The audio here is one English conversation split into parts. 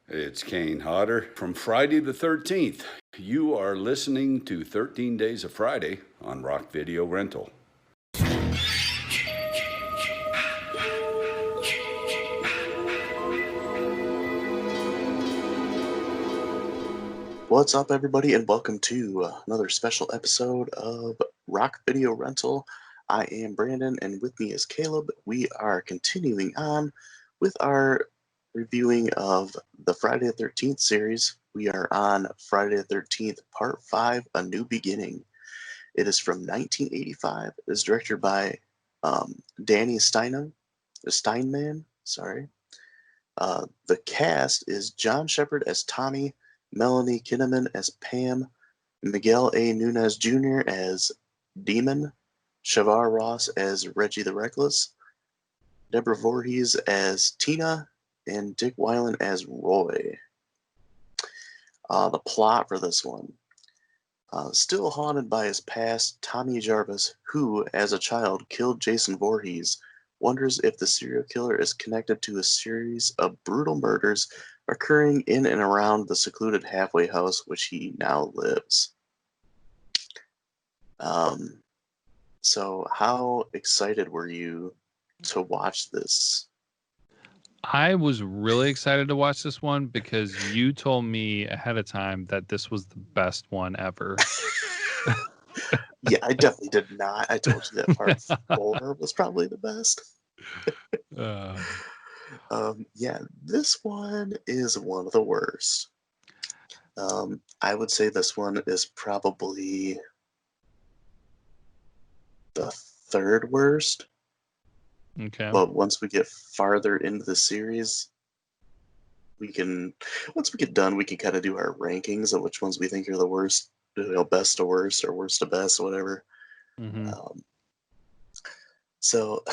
It's Kane Hodder from Friday the 13th. You are listening to 13 Days of Friday on Rock Video Rental. What's up, everybody, and welcome to another special episode of Rock Video Rental. I am Brandon, and with me is Caleb. We are continuing on with our reviewing of the Friday the 13th series. We are on Friday the 13th, Part 5, A New Beginning. It is from 1985. It is directed by Danny Steinman. Sorry. The cast is John Shepard as Tommy, Melanie Kinnaman as Pam, Miguel A. Nunez Jr. as Demon, Shavar Ross as Reggie the Reckless, Deborah Voorhees as Tina, and Dick Weiland as Roy. The plot for this one. Still haunted by his past, Tommy Jarvis, who, as a child, killed Jason Voorhees, wonders if the serial killer is connected to a series of brutal murders occurring in and around the secluded halfway house which he now lives. So how excited were you to watch this? I was really excited to watch this one because you told me ahead of time that this was the best one ever. Yeah, I definitely did not. I told you that part 4 was probably the best. Yeah, this one is one of the worst. I would say this one is probably the third worst. Okay. But once we get farther into the series, once we get done, we can kind of do our rankings of which ones we think are the worst, best to worst or worst to best, whatever. Mm-hmm. So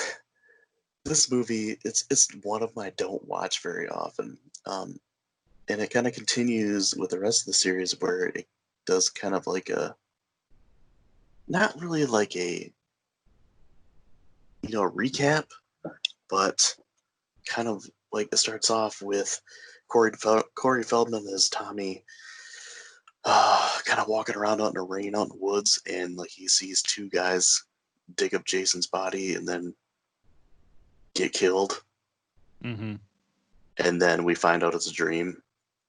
this movie, it's one of my don't watch very often. And it kind of continues with the rest of the series where it does kind of like not really like a recap, but kind of like it starts off with Corey Feldman as Tommy, kind of walking around out in the rain out in the woods, and like he sees two guys dig up Jason's body and then get killed. Mm-hmm. And then we find out it's a dream,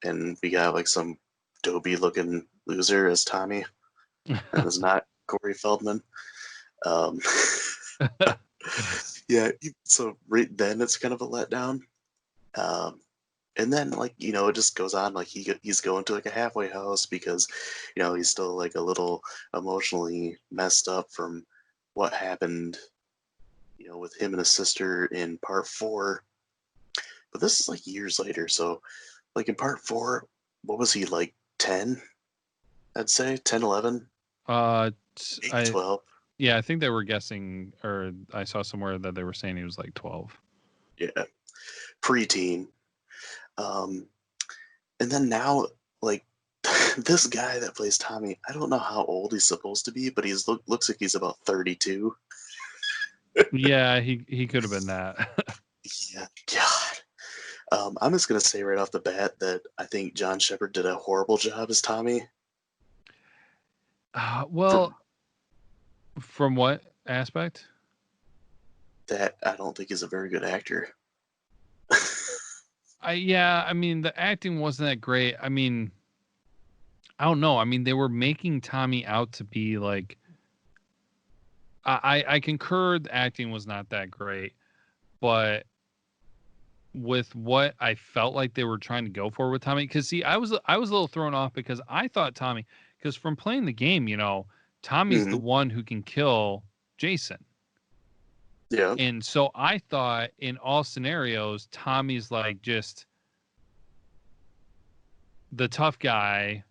and we got like some dopey looking loser as Tommy, and it's not Corey Feldman. Yeah, so right then it's kind of a letdown. And then it just goes on like he's going to like a halfway house because he's still like a little emotionally messed up from what happened with him and his sister in part 4. But this is like years later, so like in part 4, what was he, like 10? I'd say 10, 11, 8, 12. Yeah, I think they were guessing, or I saw somewhere that they were saying he was like 12. Yeah, preteen. And then now, like, this guy that plays Tommy, I don't know how old he's supposed to be, but looks like he's about 32. Yeah, he could have been that. Yeah, God. I'm just gonna say right off the bat that I think John Shepard did a horrible job as Tommy. Well, from what aspect? That I don't think he's a very good actor. I mean, the acting wasn't that great. I mean, I don't know. I mean, they were making Tommy out to be like. I concur the acting was not that great, but with what I felt like they were trying to go for with Tommy, because see, I was a little thrown off because I thought Tommy, because from playing the game, Tommy's the one who can kill Jason. Yeah. And so I thought in all scenarios, Tommy's like just the tough guy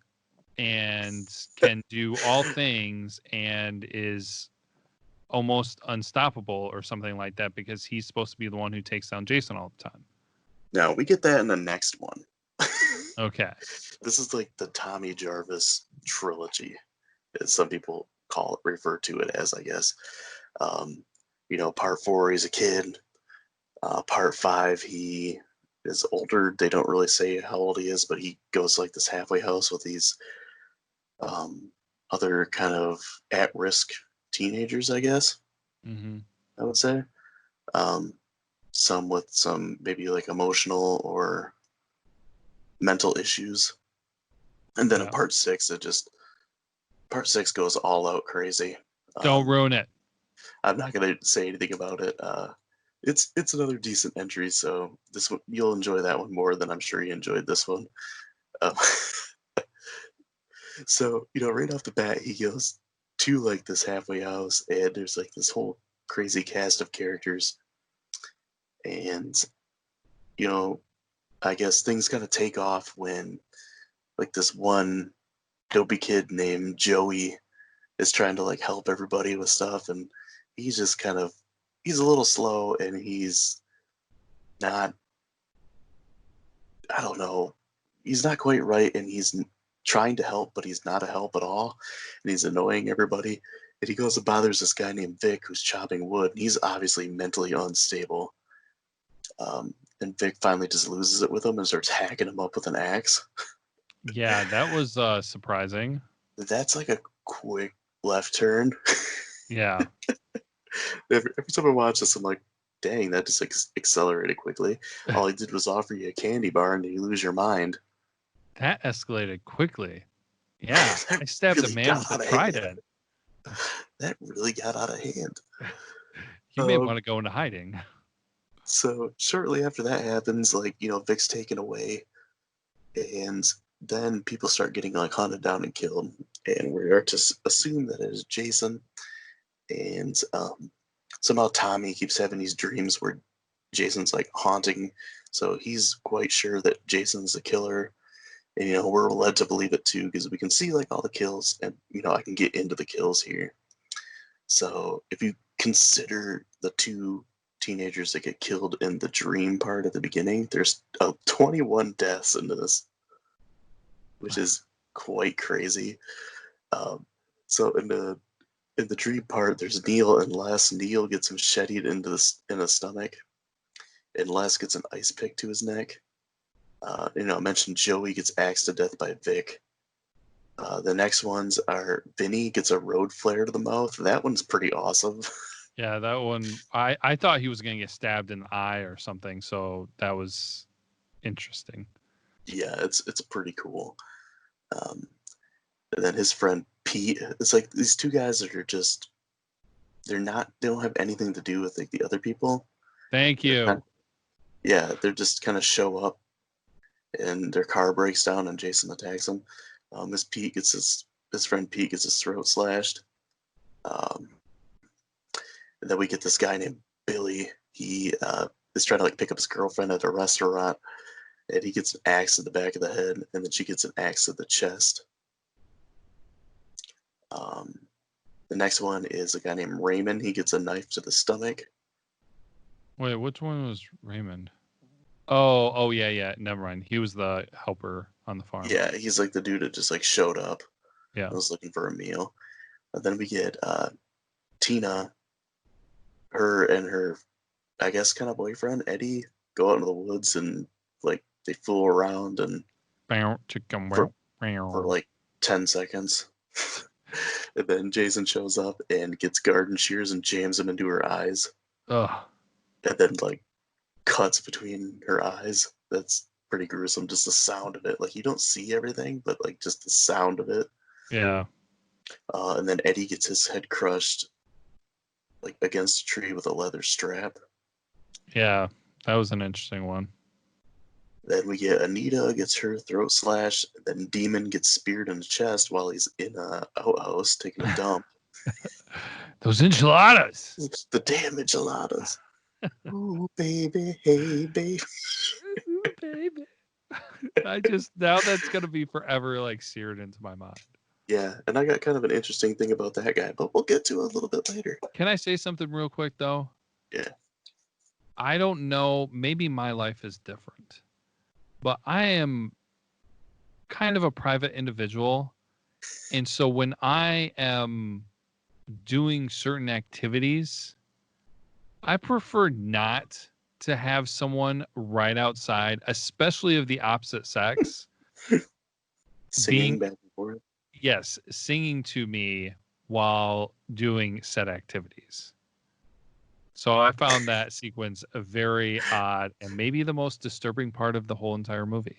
and can do all things and is almost unstoppable or something like that because he's supposed to be the one who takes down Jason all the time. No, we get that in the next one. Okay. This is like the Tommy Jarvis trilogy, as some people refer to it as, I guess. Part 4, he's a kid. Part 5, he is older. They don't really say how old he is, but he goes to like this halfway house with these um, other kind of at-risk teenagers, I guess Mm-hmm. I would say. Um, some with some maybe like emotional or mental issues. And then in Yeah. part six goes all out crazy. Don't ruin it. I'm not gonna say anything about it. It's another decent entry, so this one you'll enjoy that one more than I'm sure you enjoyed this one. Um, so right off the bat, he goes to like this halfway house, and there's like this whole crazy cast of characters, and you know, I guess things kind of take off when like this one dopey kid named Joey is trying to like help everybody with stuff, and he's just kind of he's a little slow, and he's not, I don't know, he's not quite right, and trying to help, but he's not a help at all, and he's annoying everybody. And he goes and bothers this guy named Vic who's chopping wood, and he's obviously mentally unstable. And Vic finally just loses it with him and starts hacking him up with an axe. Yeah, that was surprising. That's like a quick left turn. Yeah. Every time I watch this, I'm like, dang, that just accelerated quickly. All he did was offer you a candy bar and you lose your mind. That escalated quickly. Yeah. That I stabbed a really man got with a out of hand. trident. That really got out of hand. You may Um, want to go into hiding. so shortly after that happens, like, Vic's taken away, and then people start getting like hunted down and killed. And we are to assume that it is Jason. And somehow Tommy keeps having these dreams where Jason's like haunting. So he's quite sure that Jason's the killer. And, we're led to believe it too because we can see like all the kills, and, I can get into the kills here. So if you consider the two teenagers that get killed in the dream part at the beginning, there's 21 deaths in this, which is quite crazy. Um, so in the dream part, there's Neil and Les. Neil gets him macheted in the stomach, and Les gets an ice pick to his neck. I mentioned Joey gets axed to death by Vic. The next ones are Vinny gets a road flare to the mouth. That one's pretty awesome. Yeah, that one. I thought he was going to get stabbed in the eye or something. So that was interesting. Yeah, it's pretty cool. Um, and then his friend Pete. It's like these two guys that are just they don't have anything to do with like the other people. Thank They're you. yeah, they're just kind of show up and their car breaks down and Jason attacks them. His friend Pete gets his throat slashed. Um, and then we get this guy named Billy. He is trying to like pick up his girlfriend at a restaurant, and he gets an axe to the back of the head, and then she gets an axe to the chest. Um, the next one is a guy named Raymond. He gets a knife to the stomach. Wait, which one was Raymond? Oh, yeah. Never mind. He was the helper on the farm. Yeah, he's like the dude that just like showed up. Yeah. I was looking for a meal. And then we get Tina, her and her, I guess, kind of boyfriend, Eddie, go out into the woods and like they fool around and for, for like 10 seconds. And then Jason shows up and gets garden shears and jams them into her eyes. Ugh. And then like cuts between her eyes. That's pretty gruesome. Just the sound of it. Like you don't see everything, but like just the sound of it. Yeah. And then Eddie gets his head crushed like against a tree with a leather strap. Yeah. That was an interesting one. Then we get Anita gets her throat slashed. Then Demon gets speared in the chest while he's in a outhouse taking a dump. Those enchiladas. The damn enchiladas. Ooh, baby, hey, baby. Ooh, baby. Now that's gonna be forever like seared into my mind. Yeah, and I got kind of an interesting thing about that guy, but we'll get to it a little bit later. Can I say something real quick though? Yeah. I don't know. Maybe my life is different, but I am kind of a private individual. And so when I am doing certain activities, I prefer not to have someone right outside, especially of the opposite sex, Singing being back and forth. yes, singing to me while doing said activities. So I found that sequence very odd and maybe the most disturbing part of the whole entire movie.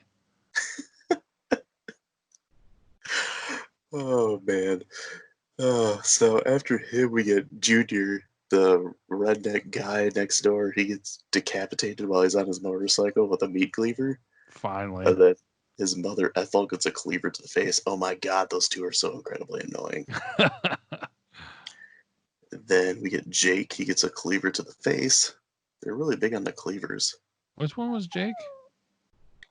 Oh man. So after him, we get Junior, the redneck guy next door. He gets decapitated while he's on his motorcycle with a meat cleaver. Finally. And then his mother, Ethel, gets a cleaver to the face. Oh my god, those two are so incredibly annoying. Then we get Jake. He gets a cleaver to the face. They're really big on the cleavers. Which one was Jake?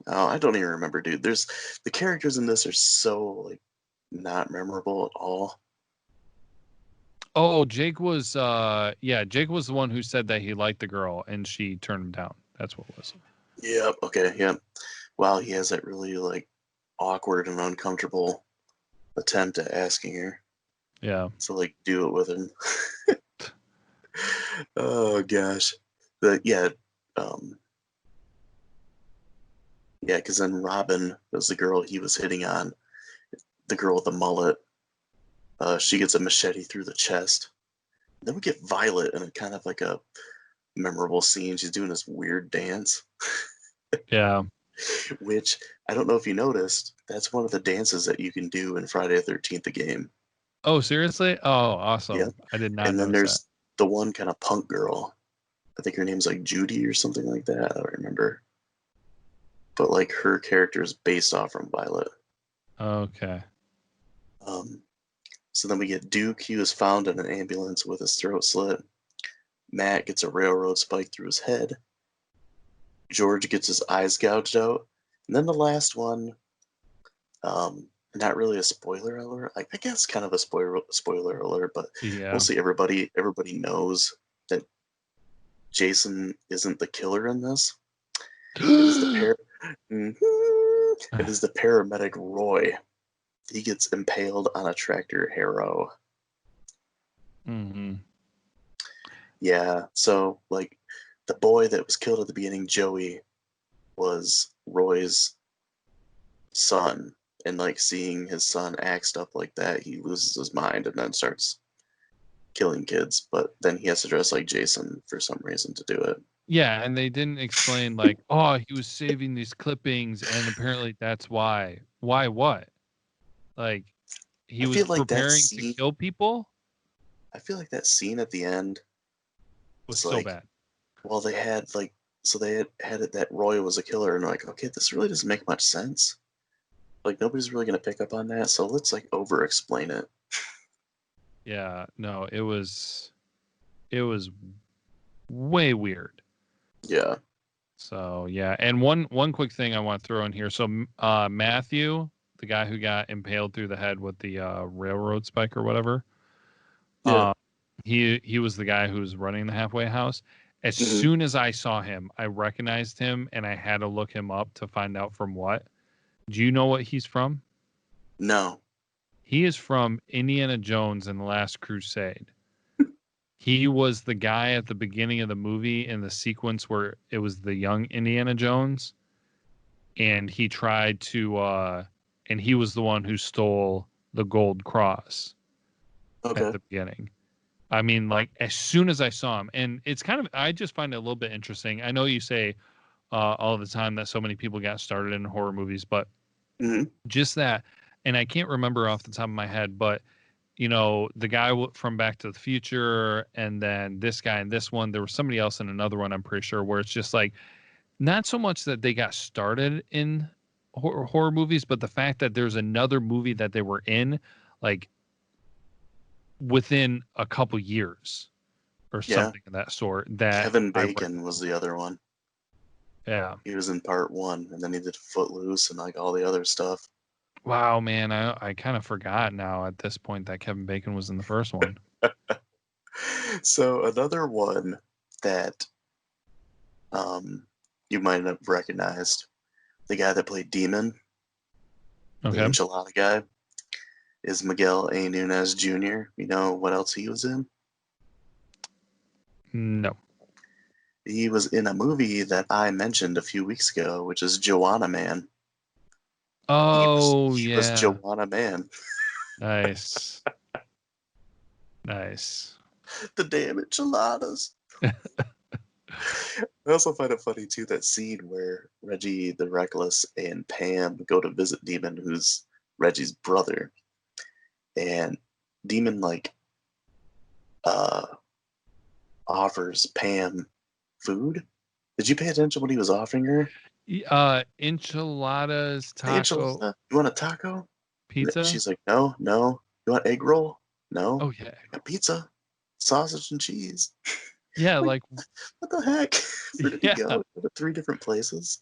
Oh, I don't even remember, dude. There's the characters in this are so like not memorable at all. Oh, Jake was Jake was the one who said that he liked the girl and she turned him down. That's what it was. Yep. Okay. Yep. Wow, he has that really like awkward and uncomfortable attempt at asking her Yeah. to like do it with him. Oh gosh. But yeah, um, yeah, because then Robin was the girl he was hitting on, the girl with the mullet. She gets a machete through the chest. Then we get Violet in a kind of like a memorable scene. She's doing this weird dance, Yeah. which I don't know if you noticed. That's one of the dances that you can do in Friday the 13th, the game. Oh, seriously? Oh, awesome. Yeah. I did not And then notice that. there's the one kind of punk girl. I think her name's like Judy or something like that. I don't remember. But like her character is based off from Violet. Okay. So then we get Duke. He was found in an ambulance with his throat slit. Matt gets a railroad spike through his head. George gets his eyes gouged out. And then the last one, not really a spoiler alert. I guess kind of a spoiler alert, but Yeah. mostly everybody knows that Jason isn't the killer in this. It is the it is the paramedic Roy. He gets impaled on a tractor harrow. Mm-hmm. Yeah, so like the boy that was killed at the beginning, Joey, was Roy's son, and like seeing his son act up like that, he loses his mind and then starts killing kids. But then he has to dress like Jason for some reason to do it. Yeah, and they didn't explain like, oh, he was saving these clippings and apparently that's why. Why what? Like he I was feel like that preparing to scene. kill people I feel like that scene at the end was was so like, bad. well, they had like, so they had it that Roy was a killer, and like, okay, this really doesn't make much sense. Like nobody's really gonna pick up on that, so let's like over explain it. Yeah, no, it was way weird. Yeah. So yeah, and one quick thing I want to throw in here. So Matthew, the guy who got impaled through the head with the railroad spike or whatever, Yeah. he was the guy who was running the halfway house. As Hmm. soon as I saw him, I recognized him, and I had to look him up to find out from what. Do you know what he's from? No. He is from Indiana Jones and the Last Crusade. He was the guy at the beginning of the movie in the sequence where it was the young Indiana Jones, and he tried to and he was the one who stole the gold cross at Okay. the beginning. I mean, like as soon as I saw him, and it's kind of I just find it a little bit interesting. I know you say all the time that so many people got started in horror movies, but Hmm. just that, and I can't remember off the top of my head, but you know, the guy from Back to the Future, and then this guy and this one, there was somebody else in another one, I'm pretty sure, where it's just like not so much that they got started in horror movies, but the fact that there's another movie that they were in, like within a couple years or Yeah. something of that sort. That Kevin I Bacon was the other one. yeah. He was in part one, and then he did Footloose and like all the other stuff. Wow, man, I kind of forgot now at this point that Kevin Bacon was in the first one. So another one that you might have recognized, the guy that played Demon, the Okay. enchilada guy, is Miguel A. Nunez Jr. You know what else he was in? No. He was in a movie that I mentioned a few weeks ago, which is Joanna Man. Oh, He was yeah. Joanna Man. Nice. Nice. The damn enchiladas. I also find it funny too that scene where Reggie the Reckless and Pam go to visit Demon, who's Reggie's brother, and Demon like uh offers Pam food. Did you pay attention when he was offering her? Enchiladas, Hey, taco, enchilada, you want a taco? pizza. She's like, no, no. You want egg roll? No. Oh, yeah. I got pizza, sausage and cheese. Yeah. Like, Like, what the heck? Where did he yeah. go? Go to 3 different places.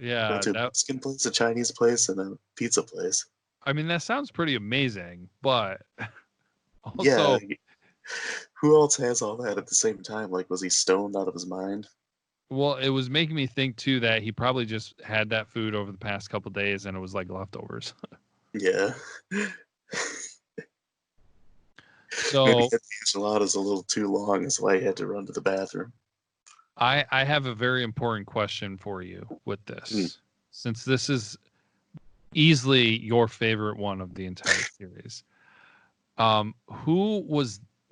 Go Yeah. to a That, Mexican place, a Chinese place, and a pizza place. I mean, that sounds pretty amazing, but Yeah. also, Who else has all that at the same time? Like, was he stoned out of his mind? well, it was making me think too that he probably just had that food over the past couple days and it was like leftovers. Yeah. Maybe he So had the enchiladas a little too long. That's why he had to run to the bathroom. I have a very important question for you with Hmm. this, since this is easily your favorite one of the entire series. Who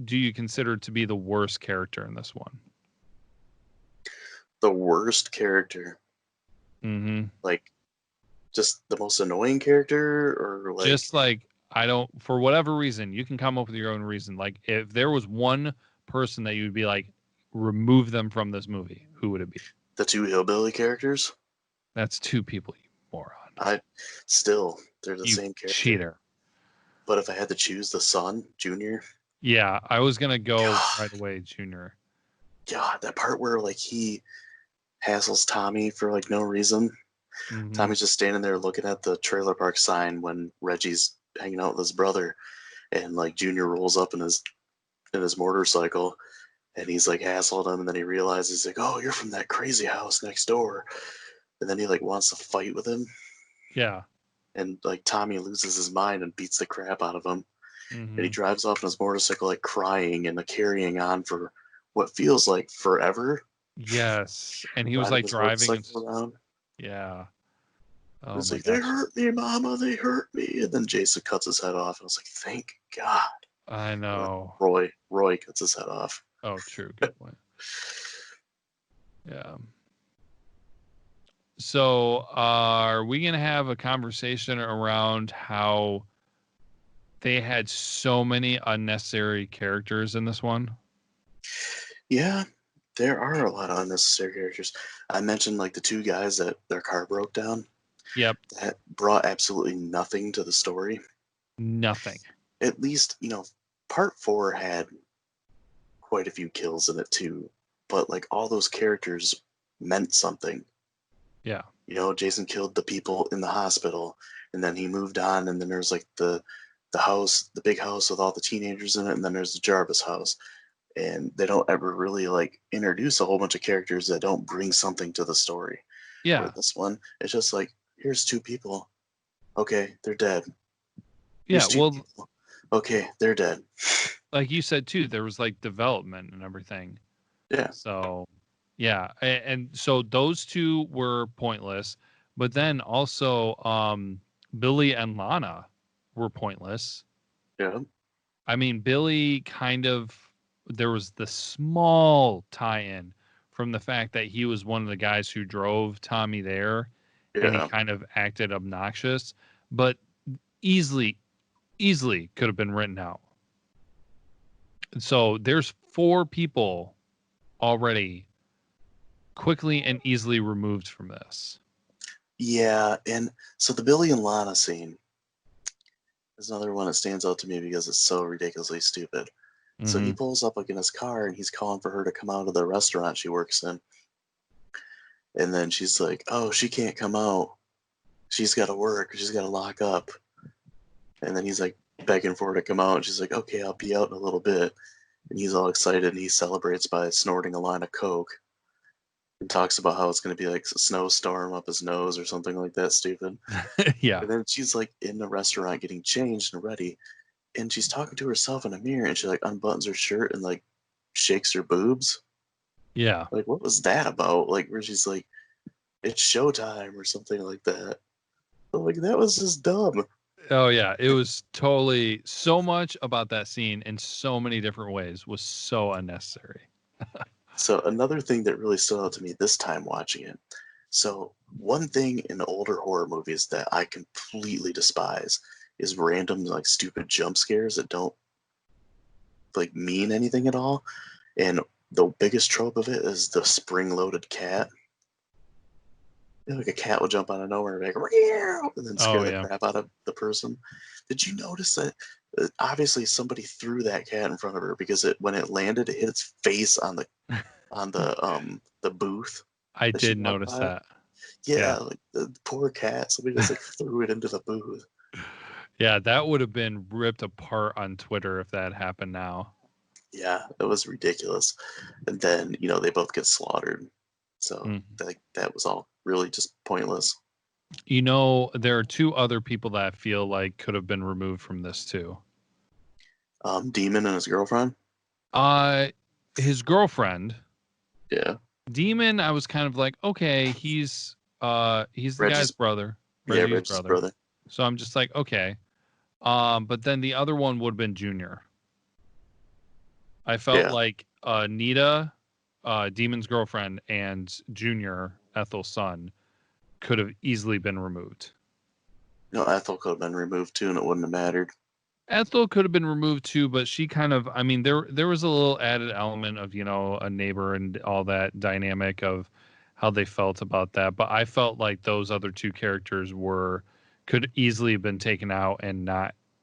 do you consider to be the worst character in this one? The worst character. Mm-hmm. Like, just the most annoying character, or like, Just like, I don't, for whatever reason, you can come up with your own reason. Like, if there was one person that you'd be like, remove them from this movie, who would it be? the 2 hillbilly characters? That's two people, you moron. I still, they're the You same character. cheater. But if I had to choose the son, Junior, Yeah, I was gonna go God, right away, Junior. God, that part where like he hassles Tommy for like no reason. Mm-hmm. Tommy's just standing there looking at the trailer park sign when Reggie's hanging out with his brother, and like Junior rolls up in his motorcycle, and he's like hassled him, and then he realizes like, oh, you're from that crazy house next door, and then he like wants to fight with him, Yeah. and like Tommy loses his mind and beats the crap out of him, and he Mm-hmm. drives off on his motorcycle like crying and like, carrying on for what feels like forever, Yes. And he was riding like his driving and motorcycle around. yeah. Oh It's my like, they gosh. hurt me, Mama, they hurt me. And then Jason cuts his head off. And I was like, thank God. I Or know. Roy cuts his head off. Oh, true. Good point. Yeah. So, are we gonna have a conversation around how they had so many unnecessary characters in this one? Yeah, there are a lot of unnecessary characters. I mentioned like the 2 guys that their car broke down. Yep. That brought absolutely nothing to the story. Nothing. At least, part 4 had quite a few kills in it too. But like all those characters meant something. Yeah. Jason killed the people in the hospital, and then he moved on, and then there's like the house, the big house with all the teenagers in it, and then there's the Jarvis house. And they don't ever really like introduce a whole bunch of characters that don't bring something to the story. Where Yeah. this one, it's just like, here's 2 people. Okay, they're dead. Yeah. Here's two Well, people. Okay, they're dead. like you said too, there was like development and everything. Yeah. So, yeah, and so those two were pointless, but then also Billy and Lana were pointless. Yeah. I mean, Billy kind of, there was the small tie-in from the fact that he was one of the guys who drove Tommy there, and he Yeah. kind of acted obnoxious, but easily could have been written out. So there's 4 people already quickly and easily removed from this. Yeah. And so the Billy and Lana scene is another one that stands out to me because it's so ridiculously stupid. So he Mm-hmm. pulls up like in his car and he's calling for her to come out of the restaurant she works in. And then she's like, oh, she can't come out. She's got to work. She's got to lock up. And then he's like begging for her to come out. And she's like, okay, I'll be out in a little bit. And he's all excited and he celebrates by snorting a line of Coke and talks about how it's going to be like a snowstorm up his nose or something like that stupid. Yeah. And then she's like in the restaurant getting changed and ready. And she's talking to herself in a mirror and she like unbuttons her shirt and like shakes her boobs. Yeah. Like, what was that about? Like, where she's like, it's showtime or something like that. I'm like, that was just dumb. Oh yeah, it was totally so much about that scene in so many different ways was so unnecessary. So another thing that really stood out to me this time watching it. So one thing in older horror movies that I completely despise is random like stupid jump scares that don't like mean anything at all. And the biggest trope of it is the spring-loaded cat. You know, like a cat will jump out of nowhere and be like, "Meow," and then Oh scare the yeah. crap out of the person. Did you notice that? Obviously, somebody threw that cat in front of her because when it landed, it hit its face on the booth I that she did walked notice by. that. Yeah, Yeah. like the poor cat. Somebody just like threw it into the booth. Yeah, that would have been ripped apart on Twitter if that happened now. Yeah, it was ridiculous. And then they both get slaughtered. So Mm. like that was all really just pointless. You know, there are two other people that I feel like could have been removed from this too. Demon and his girlfriend. Uh his girlfriend, Yeah, Demon, I was kind of like, okay, he's the guy's Reggie's. brother, Yeah, Reggie's Reggie's brother. brother. So I'm just like, okay. But then the other one would have been Junior. I felt Yeah, like Nita, Demon's girlfriend, and Junior, Ethel's son, could have easily been removed. Ethel could have been removed too, and it wouldn't have mattered. Ethel could have been removed too, but she kind of, I mean, there was a little added element of, a neighbor and all that dynamic of how they felt about that. But I felt like those other two characters could easily have been taken out and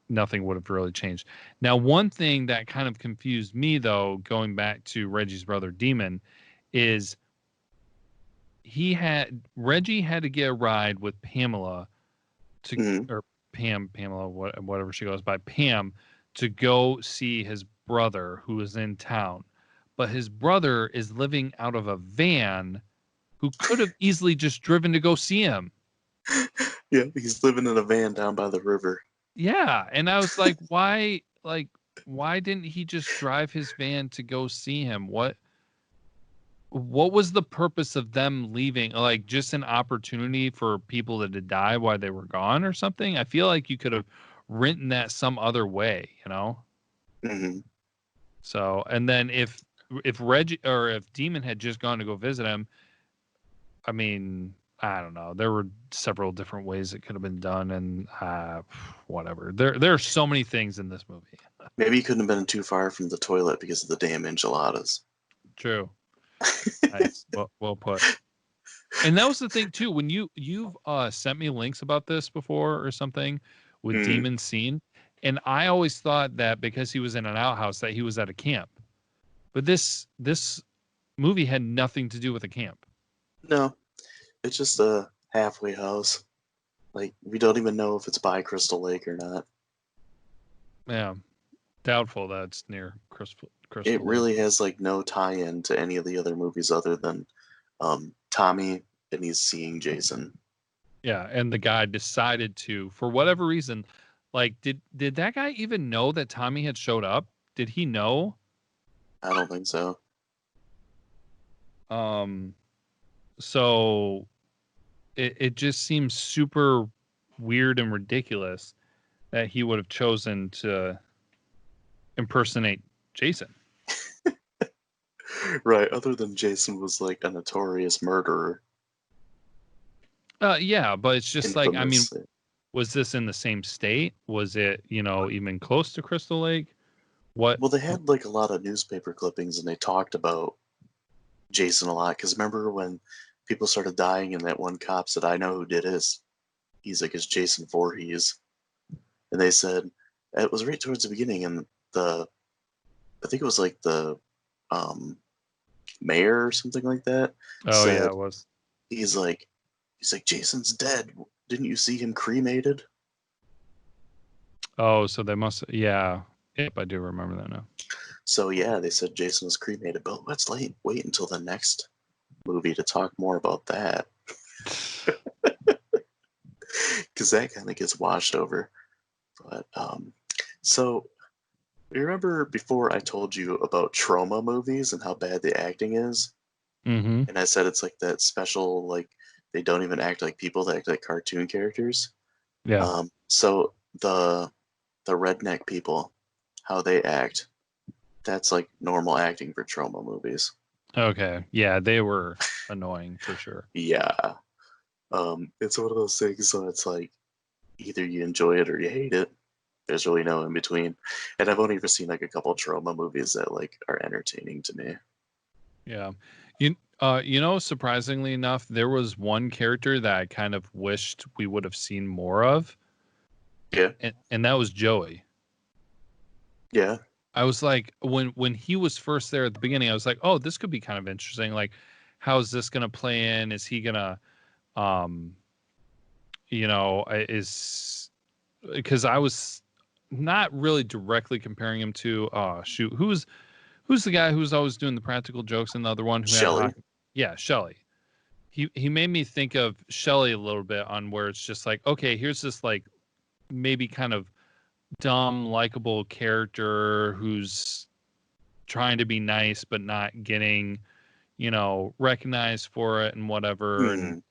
nothing would have really changed. Now, one thing that kind of confused me though, going back to Reggie's brother Demon, is Reggie had to get a ride with Pamela to Hmm. or Pamela, whatever she goes by, Pam, to go see his brother who is in town. But his brother is living out of a van who could have easily just driven to go see him. Yeah, he's living in a van down by the river. Yeah. And I was like, why didn't he just drive his van to go see him? What was the purpose of them leaving? Like just an opportunity for people to die while they were gone or something? I feel like you could have written that some other way, you know? Hmm. So, and then if Reggie or if Demon had just gone to go visit him, I mean, I don't know. There were several different ways it could have been done, and whatever. There are so many things in this movie. Maybe he couldn't have been too far from the toilet because of the damn enchiladas. True. Nice. Well put. And that was the thing too. When you've sent me links about this before or something with Hmm. Demon Scene, and I always thought that because he was in an outhouse that he was at a camp. But this movie had nothing to do with a camp. No, it's just a halfway house. Like we don't even know if it's by Crystal Lake or not. Yeah, doubtful that's near It Crystal Lake. really has like no tie-in to any of the other movies other than Tommy and he's seeing Jason. Yeah, and the guy decided to, for whatever reason, like did that guy even know that Tommy had showed up? Did he know? I don't think so. Um, so it just seems super weird and ridiculous that he would have chosen to impersonate Jason. Right, other than Jason was like a notorious murderer. Yeah, but it's just like, I mean, Infamous. was this in the same state? Was it, even close to Crystal Lake? What? Well, they had like a lot of newspaper clippings and they talked about Jason a lot. Because remember when people started dying and that one cop said, I know who did his. He's like, it's Jason Voorhees. And they said, it was right towards the beginning. And I think it was like the um, mayor or something like that Oh yeah, said, it was. he's like, Jason's dead. Didn't you see him cremated? Oh, so they must. Yeah. Yep, I do remember that now. So yeah, they said Jason was cremated, but let's wait until the next movie to talk more about that because that kind of gets washed over. But so you remember before I told you about trauma movies and how bad the acting is? Mm-hmm. And I said it's like that special, like they don't even act like people; they act like cartoon characters. Yeah. So the redneck people, how they act, that's like normal acting for trauma movies. Okay. Yeah, they were annoying for sure. Yeah. It's one of those things, so it's like either you enjoy it or you hate it. There's really no in between. And I've only ever seen like a couple trauma movies that like are entertaining to me. Yeah. Surprisingly enough, there was one character that I kind of wished we would have seen more of, Yeah. and that was Joey. Yeah. I was like, when he was first there at the beginning, I was like, oh, this could be kind of interesting. Like, how is this gonna play in? Is he gonna, um, is because I was not really directly comparing him to, shoot, who's the guy who's always doing the practical jokes and the other one who had Shelley. hockey? Yeah, Shelley. He made me think of Shelley a little bit on where it's just like, okay, here's this like maybe kind of dumb, likable character who's trying to be nice but not getting, recognized for it and whatever, and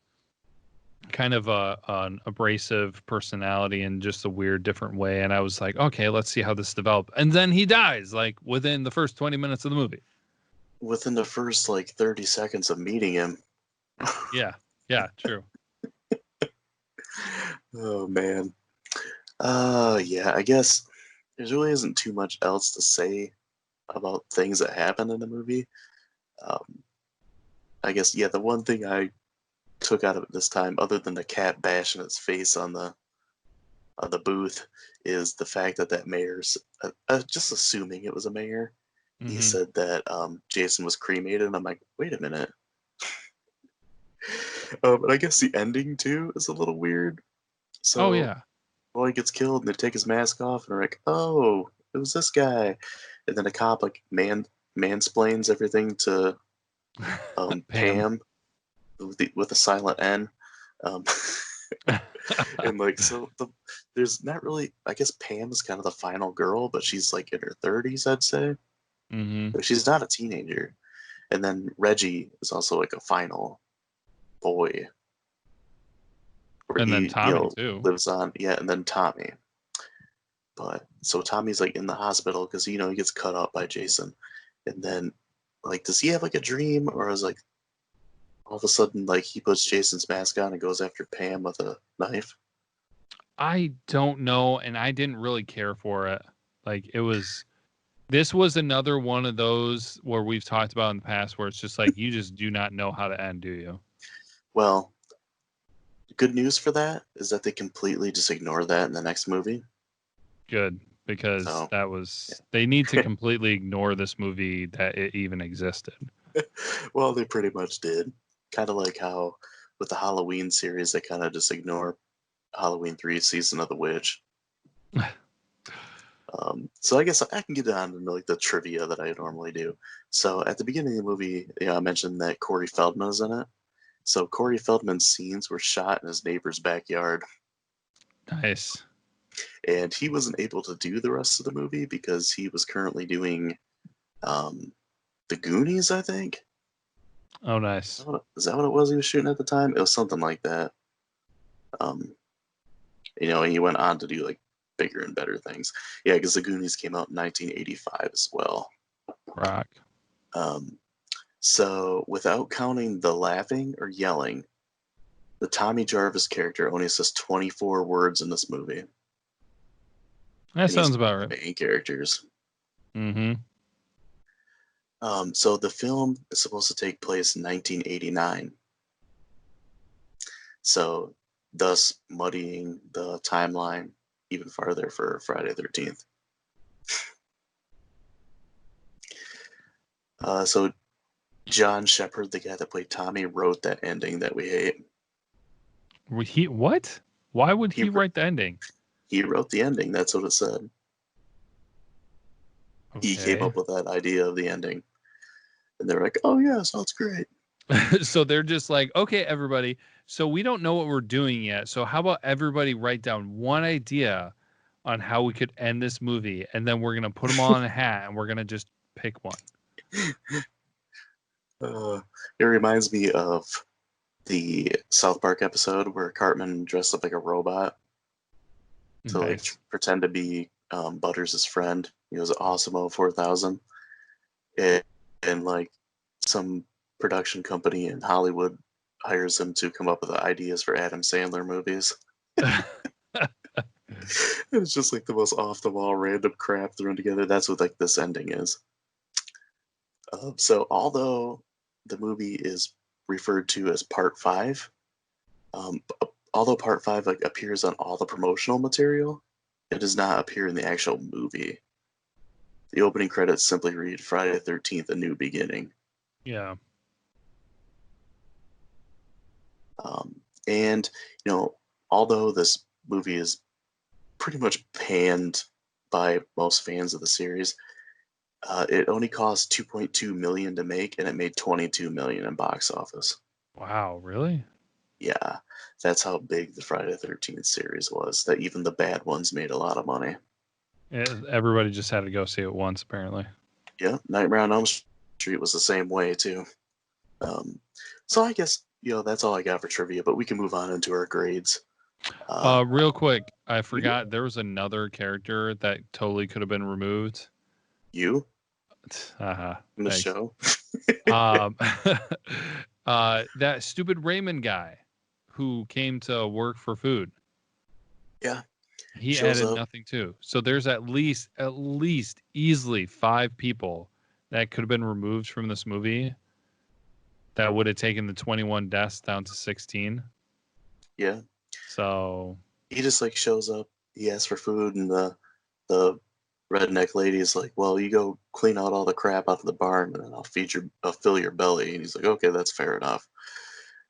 Hmm. kind of an abrasive personality in just a weird different way. And I was like, okay, let's see how this develops. And then he dies like within the first 20 minutes of the movie. Within the first like 30 seconds of meeting him. Yeah. Yeah, true. Oh man. Yeah, I guess there really isn't too much else to say about things that happen in the movie. Um, I guess yeah, the one thing I took out of it this time, other than the cat bashing its face on the booth, is the fact that that mayor's just assuming it was a mayor. He Hmm. said that Jason was cremated, and I'm like, wait a minute. And I guess the ending too is a little weird. Oh So yeah. boy gets killed, and they take his mask off, and they're like, oh, it was this guy. And then a cop like mansplains everything to Pam. Pam with a silent N. Um, and like there's not really, I guess Pam is kind of the final girl, but she's like in her 30s, I'd say. Hmm. But she's not a teenager. And then Reggie is also like a final boy where And then he, Tommy too. lives on. Yeah, and then Tommy. But so Tommy's like in the hospital because he gets cut up by Jason. And then like does he have like a dream, or is like all of a sudden like he puts Jason's mask on and goes after Pam with a knife? I don't know, and I didn't really care for it. Like this was another one of those where we've talked about in the past where it's just like you just do not know how to end, do you? Well, good news for that is that they completely just ignore that in the next movie. Good, because So, they need to completely ignore this movie that it even existed. well, they pretty much did. Kind of like how with the Halloween series, they kind of just ignore Halloween 3 Season of the Witch. So I guess I can get on to like the trivia that I normally do. So at the beginning of the movie, I mentioned that Corey Feldman is in it. So Corey Feldman's scenes were shot in his neighbor's backyard, Nice. and he wasn't able to do the rest of the movie because he was currently doing um, the Goonies, I think. Oh, nice. Is that what it was he was shooting at the time? It was something like that. Um, and he went on to do like bigger and better things. Yeah, because the Goonies came out in 1985 as well. Rock. Um, so without counting the laughing or yelling, the Tommy Jarvis character only says 24 words in this movie, That and he's sounds one about of right. the main characters. Mm-hmm. So the film is supposed to take place in 1989. So, thus muddying the timeline even farther for Friday 13th. So John Shepard, the guy that played Tommy, wrote that ending that we hate. He what? Why would He he write the ending? he wrote the ending. That's what it said. He came Okay. up with that idea of the ending, and they were like, "Oh yeah, sounds great." So they're just like, okay, everybody. So we don't know what we're doing yet. So how about everybody write down one idea on how we could end this movie, and then we're gonna put them all in a hat, and we're gonna just pick one. It reminds me of the South Park episode where Cartman dressed up like a robot to like Nice. pretend to be Butters' friend. He was Awesome 4000, and, and like some production company in Hollywood hires him to come up with the ideas for Adam Sandler movies. It's just like the most off the wall random crap thrown together. That's what like this ending is. So although the movie is referred to as Part Five, although Part Five like appears on all the promotional material, it does not appear in the actual movie. The opening credits simply read Friday the 13th, A New Beginning. Yeah. And, you know, although this movie is pretty much panned by most fans of the series, it only cost 2.2 million to make, and it made 22 million in box office. Wow, really? Yeah, that's how big the Friday the 13th series was, that even the bad ones made a lot of money. Everybody just had to go see it once, apparently. Yeah, Nightmare on Elm Street was the same way, too. So I guess, that's all I got for trivia, but we can move on into our grades. Real quick, I Mhm. forgot there was another character that totally could have been removed. You Haha, in the thanks. show? Um, that stupid Raymond guy who came to work for food. Yeah, He shows added up. nothing too. So there's at least easily 5 people that could have been removed from this movie that would have taken the 21 deaths down to 16. Yeah, So he just like shows up. He asks for food, and the redneck lady is like, "Well, you go clean out all the crap out of the barn, and then I'll fill your belly." And he's like, "Okay, that's fair enough."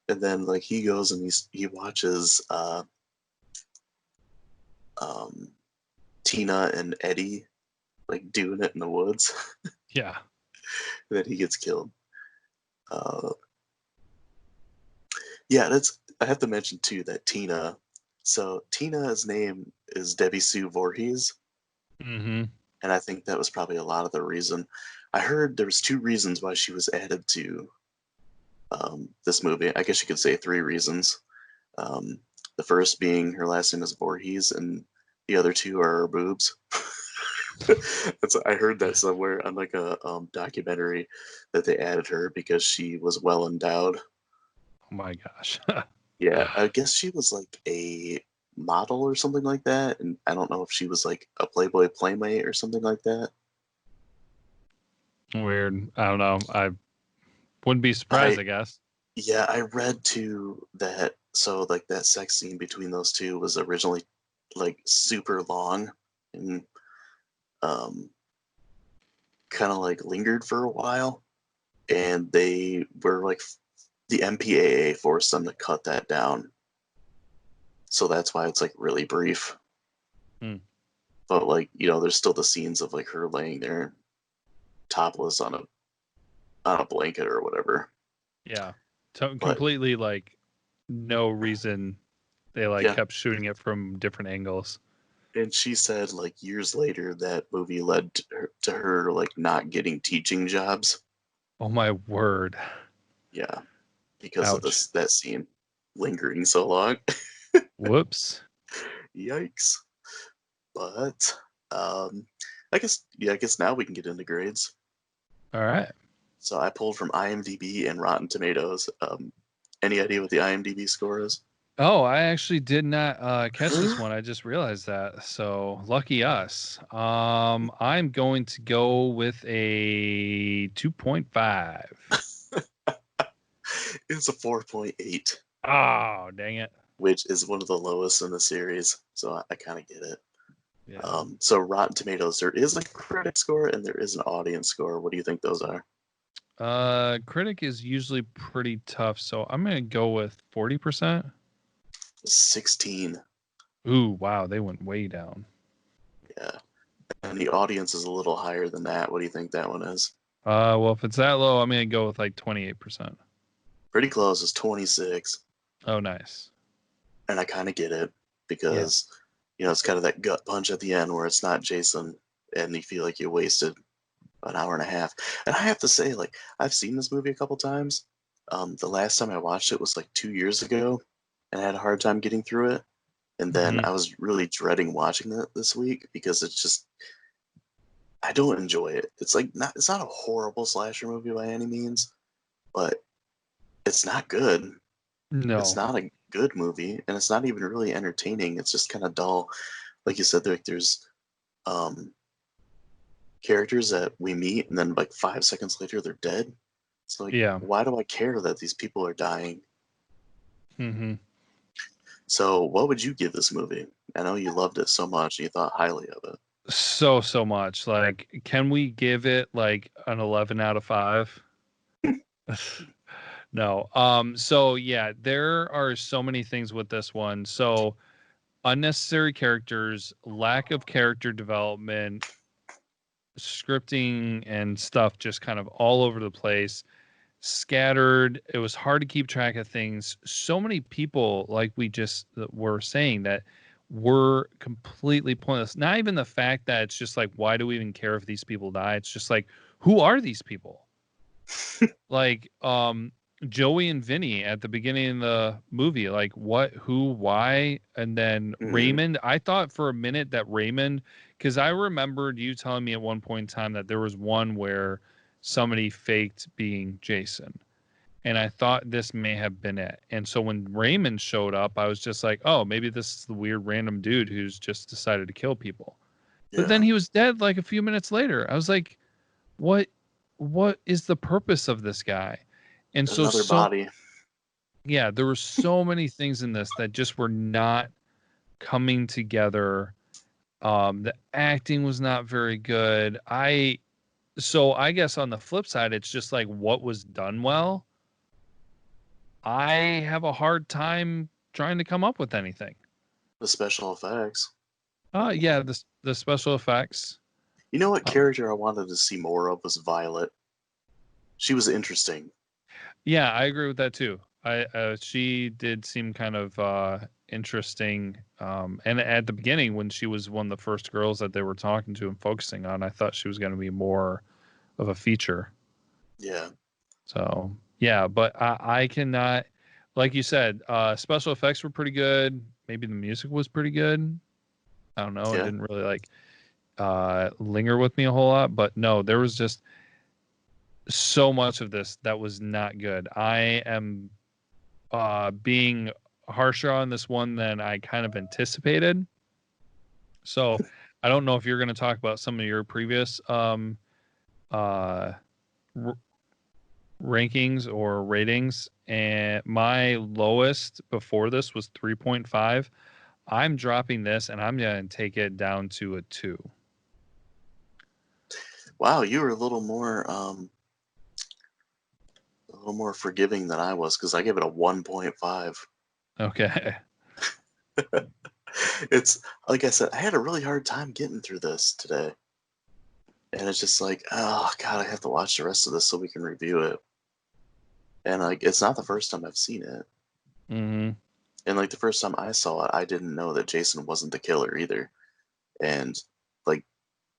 And then like he goes and he watches um, Tina and Eddie like doing it in the woods. yeah. And then he gets killed. Uh, yeah, that's I have to mention too that Tina. So Tina's name is Debbie Sue Voorhees, Mm-hmm. and I think that was probably a lot of the reason. I heard there was 2 reasons why she was added to this movie. I guess you could say 3 reasons. Um, the first being her last name is Voorhees, and the other 2 are her boobs. I heard that somewhere on like a documentary that they added her because she was well endowed. Oh my gosh. Yeah, I guess she was like a model or something like that, and I don't know if she was like a Playboy playmate or something like that. Weird. I don't know. I wouldn't be surprised, I I guess. Yeah, I read too that so like that sex scene between those 2 was originally like super long and um kind of like lingered for a while, and they were like the MPAA forced them to cut that down. So that's why it's like really brief. Hmm. But like, there's still the scenes of like her laying there topless on a blanket or whatever. Yeah. But Completely like no reason they like yeah, kept shooting it from different angles. and she said like years later that movie led to her like not getting teaching jobs. Oh my word. Yeah, because of Ouch. this that scene lingering so long. Whoops. Yikes. But I guess now we can get into grades. All right. So I pulled from IMDb and Rotten Tomatoes. Any idea what the IMDb score is? Oh, I actually did not catch this one. I just realized that. So lucky us. I'm going to go with a 2.5. It's a 4.8, Oh, dang it. which is one of the lowest in the series. So I kind of get it. Yeah. So Rotten Tomatoes, there is a critic score and there is an audience score. What do you think those are? Critic is usually pretty tough, so I'm gonna go with 40%. 16. Ooh, wow, they went way down. Yeah. And the audience is a little higher than that. What do you think that one is? Well, if it's that low, I'm gonna go with like 28%. Pretty close. It's 26. Oh, nice. And I kind of get it Yeah. because, it's kind of that gut punch at the end where it's not Jason and you feel like you wasted an hour and a half. And I have to say, like, I've seen this movie a couple times. The last time I watched it was like 2 years ago, and I had a hard time getting through it. And then Hmm. I was really dreading watching it this week because it's just I don't enjoy it. It's like it's not a horrible slasher movie by any means, but it's not good. It's No. not a good movie, and it's not even really entertaining. It's just kind of dull. Like you said, there's um, characters that we meet, and then like 5 seconds later, they're dead. So like, Yeah. why do I care that these people are dying? Hmm. So, what would you give this movie? I know you loved it so much, and you thought highly of it. So much. Like, can we give it like an 11 out of 5? No. So yeah, there are so many things with this one. So unnecessary characters, lack of character development, scripting and stuff just kind of all over the place, scattered. It was hard to keep track of things. So many people, like we just were saying, that were completely pointless. Not even the fact that it's just like, why do we even care if these people die? It's just like, who are these people? Like, Joey and Vinny at the beginning of the movie, like what, who, why? And then Hmm. Raymond, I thought for a minute that Raymond, because I remembered you telling me at one point in time that there was one where somebody faked being Jason. And I thought this may have been it. And so when Raymond showed up, I was just like, oh, maybe this is the weird random dude who's just decided to kill people. But then Yeah, he was dead like a few minutes later. I was like, what what is the purpose of this guy? And another so body. yeah, there were so many things in this that just were not coming together. The acting was not very good. I guess on the flip side, it's just like what was done well. I have a hard time trying to come up with anything. The special effects. Yeah, the special effects. You know what Um, character I wanted to see more of was Violet. She was interesting. yeah, I agree with that too. She did seem kind of interesting. And at the beginning, when she was one of the first girls that they were talking to and focusing on, I thought she was going to be more of a feature. Yeah, So yeah, but I cannot, like you said, special effects were pretty good. Maybe the music was pretty good. I don't know. It yeah. didn't really like linger with me a whole lot, but no, there was just so much of this that was not good. I am being harsher on this one than I kind of anticipated. So I don't know if you're going to talk about some of your previous uh, r- rankings or ratings. And my lowest before this was 3.5. I'm dropping this and I'm going to take it down to a 2. Wow, you were a little more forgiving than I was because I gave it a 1.5. Okay. It's like I said, I had a really hard time getting through this today, and it's just like, oh god, I have to watch the rest of this so we can review it. And like, it's not the first time I've seen it, Hmm. and like the first time I saw it, I didn't know that Jason wasn't the killer either, and like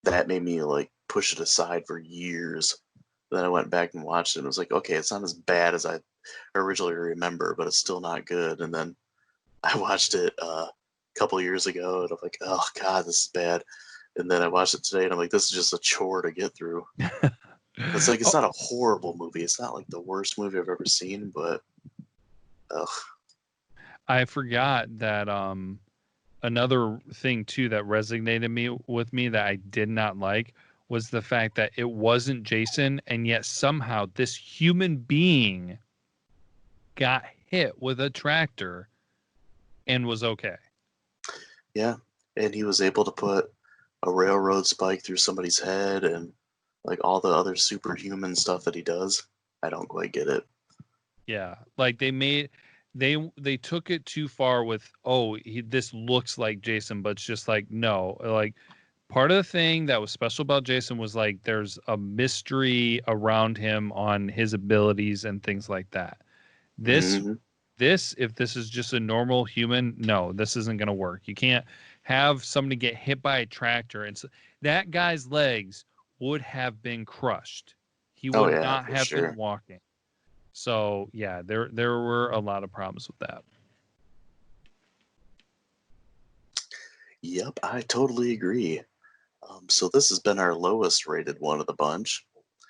that made me like push it aside for years. Then I went back and watched it and was like, okay, it's not as bad as I originally remember, but it's still not good. And then I watched it a couple of years ago and I'm like, oh god, this is bad. And then I watched it today and I'm like, this is just a chore to get through. It's like it's Oh, not a horrible movie. It's not like the worst movie I've ever seen, but ugh. I forgot that another thing too that resonated with me that I did not like was the fact that it wasn't Jason and yet somehow this human being got hit with a tractor and was okay. Yeah. And he was able to put a railroad spike through somebody's head and like all the other superhuman stuff that he does. I don't quite get it. Yeah, like they took it too far with, oh, this looks like Jason, but it's just like no, like part of the thing that was special about Jason was like there's a mystery around him on his abilities and things like that. This Hmm. this if this is just a normal human, no, this isn't going to work. You can't have somebody get hit by a tractor and that guy's legs would have been crushed. He Oh would yeah, not for have sure. been walking. So yeah, there were a lot of problems with that. Yep, I totally agree. So this has been our lowest rated one of the bunch.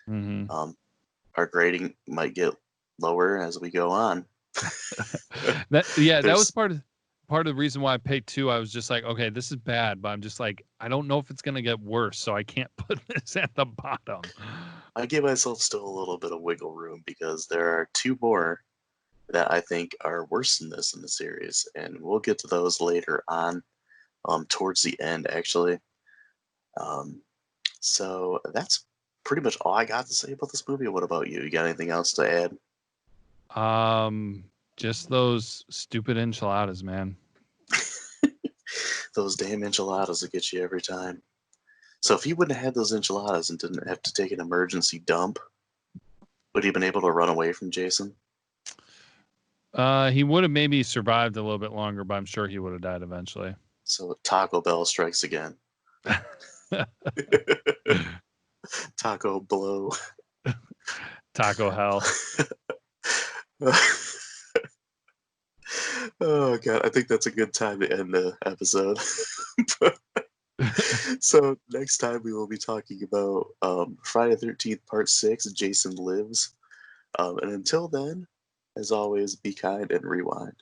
Hmm. Our grading might get lower as we go on. That was There's part of the reason why I picked 2. I was just like, okay, this is bad, but I'm just like, I don't know if it's gonna get worse, so I can't put this at the bottom. I give myself still a little bit of wiggle room because there are 2 more that I think are worse than this in the series, and we'll get to those later on, towards the end actually. Um, so that's pretty much all I got to say about this movie. What about you? You got anything else to add? Just those stupid enchiladas, man. Those damn enchiladas will get you every time. So if he wouldn't have had those enchiladas and didn't have to take an emergency dump, would he have been able to run away from Jason? He would have maybe survived a little bit longer, but I'm sure he would have died eventually. So Taco Bell strikes again. Taco blow. Taco hell. Oh god, I think that's a good time to end the episode. So next time we will be talking about Friday the 13th Part 6, Jason Lives. And until then, as always, be kind and rewind.